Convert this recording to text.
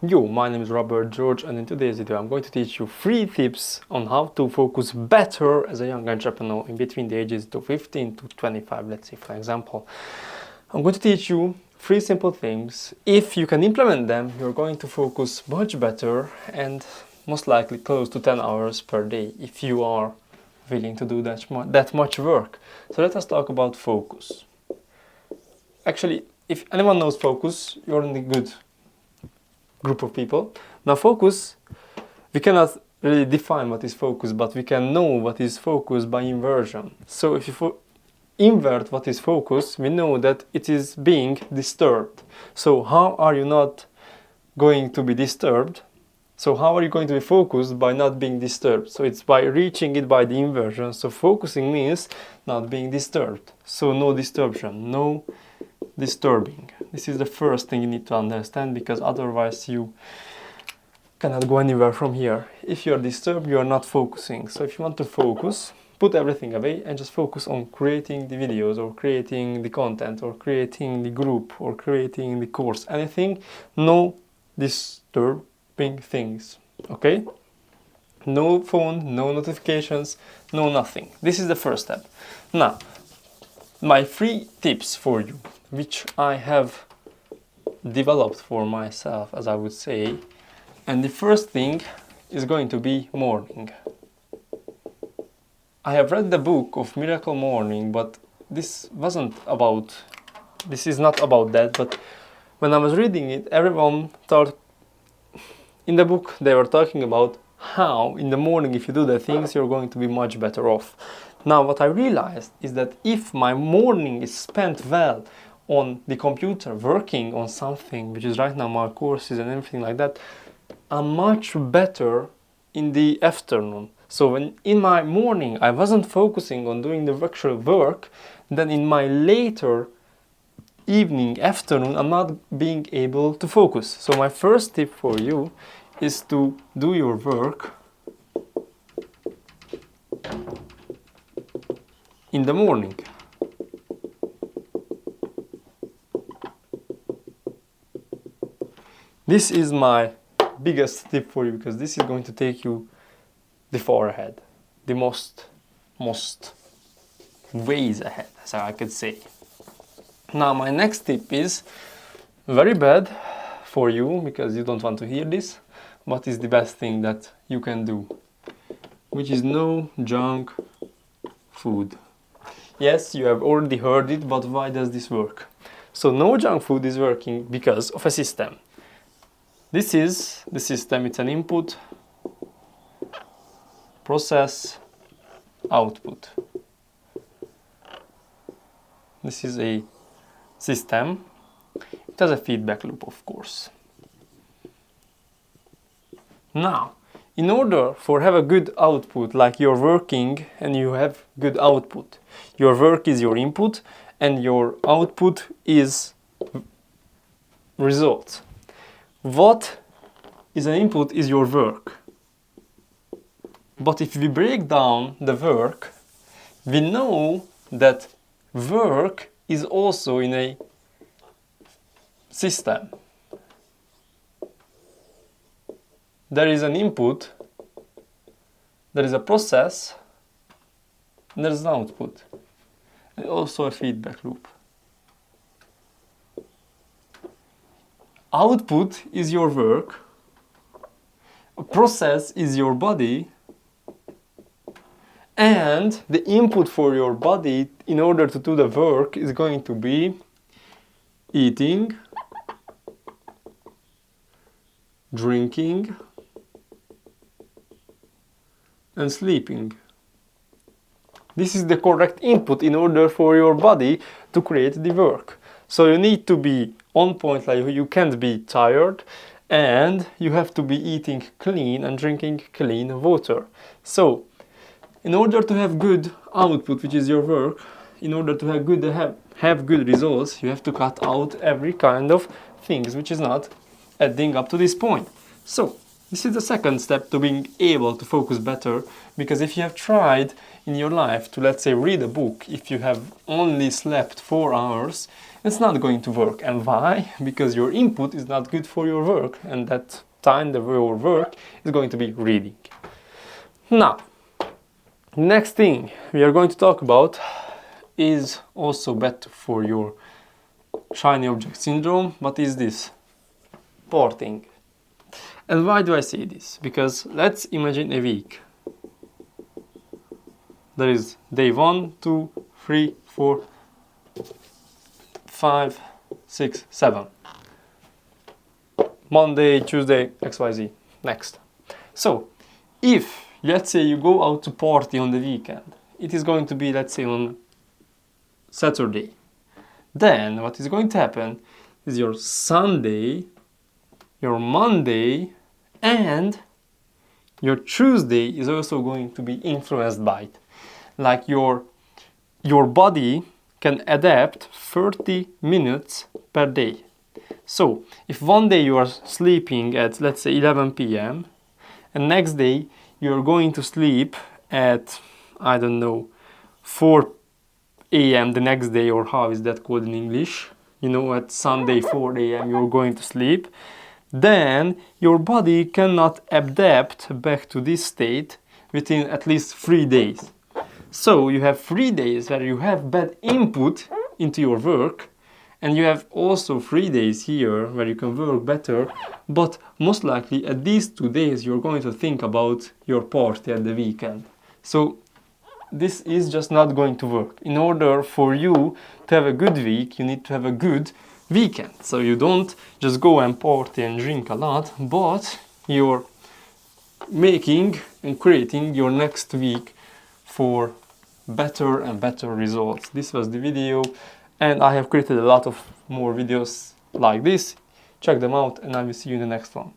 Yo, my name is Robert George, and in today's video I'm going to teach you 3 tips on how to focus better as a young entrepreneur in between the ages to 15 to 25, let's say for example. I'm going to teach you 3 simple things. If you can implement them, you're going to focus much better and most likely close to 10 hours per day if you are willing to do that much work. So let us talk about focus. Actually, if anyone knows focus, you're in the good group of people. Now focus, we cannot really define what is focus, but we can know what is focus by inversion. So if you invert what is focus, we know that it is being disturbed. So how are you not going to be disturbed? So how are you going to be focused by not being disturbed? So it's by reaching it by the inversion. So focusing means not being disturbed. So no disturption, no disturbing. This is the first thing you need to understand, because otherwise you cannot go anywhere from here. If you are disturbed, you are not focusing. So if you want to focus, put everything away and just focus on creating the videos or creating the content or creating the group or creating the course. Anything, no disturbing things, okay? No phone, no notifications, no nothing. This is the first step. Now, my 3 tips for you, which I have developed for myself, as I would say. And the first thing is going to be morning. I have read the book of Miracle Morning, but this is not about that. But when I was reading it, everyone thought, in the book they were talking about how in the morning if you do the things you're going to be much better off. Now what I realized is that if my morning is spent well on the computer working on something, which is right now my courses and everything like that, I'm much better in the afternoon. So when in my morning I wasn't focusing on doing the actual work, then in my later evening, afternoon, I'm not being able to focus. So my first tip for you is to do your work in the morning. This is my biggest tip for you, because this is going to take you the far ahead, the most ways ahead, as I could say. Now my next tip is very bad for you, because you don't want to hear this, but is the best thing that you can do, which is no junk food. Yes, you have already heard it, but why does this work? So no junk food is working because of a system. This is the system. It's an input, process, output. This is a system. It has a feedback loop, of course. Now, in order for have a good output, like you're working and you have good output, your work is your input and your output is results. What is an input is your work. But if we break down the work, we know that work is also in a system. There is an input, there is a process, and there is an output, and also a feedback loop. Output is your work, a process is your body, and the input for your body in order to do the work is going to be eating, drinking, and sleeping. This is the correct input in order for your body to create the work. So you need to be on point, like you can't be tired, and you have to be eating clean and drinking clean water. So in order to have good output, which is your work, in order to have good results, you have to cut out every kind of things which is not adding up to this point. So This is the second step to being able to focus better, because if you have tried in your life to, let's say, read a book, if you have only slept 4 hours, it's not going to work. And why? Because your input is not good for your work, and that time that your work is going to be reading. Now, next thing we are going to talk about is also better for your shiny object syndrome. What is this? Porting. And why do I say this? Because let's imagine a week. There is day 1, 2, 3, 4, 5, 6, 7. Monday, Tuesday, XYZ. Next. So, if, let's say, you go out to party on the weekend, it is going to be, let's say, on Saturday. Then, what is going to happen is your Sunday, your Monday, and your Tuesday is also going to be influenced by it. Like your body can adapt 30 minutes per day. So if one day you are sleeping at, let's say, 11 p.m. and next day you are going to sleep at, I don't know, 4 a.m. the next day, or how is that called in English? You know, at Sunday 4 a.m. you're going to sleep. Then your body cannot adapt back to this state within at least 3 days. So you have 3 days where you have bad input into your work, and you have also 3 days here where you can work better, but most likely at these 2 days you're going to think about your party at the weekend. So this is just not going to work. In order for you to have a good week, you need to have a good weekend. So you don't just go and party and drink a lot, but you're making and creating your next week for better and better results. This was the video, and I have created a lot of more videos like this. Check them out, and I will see you in the next one.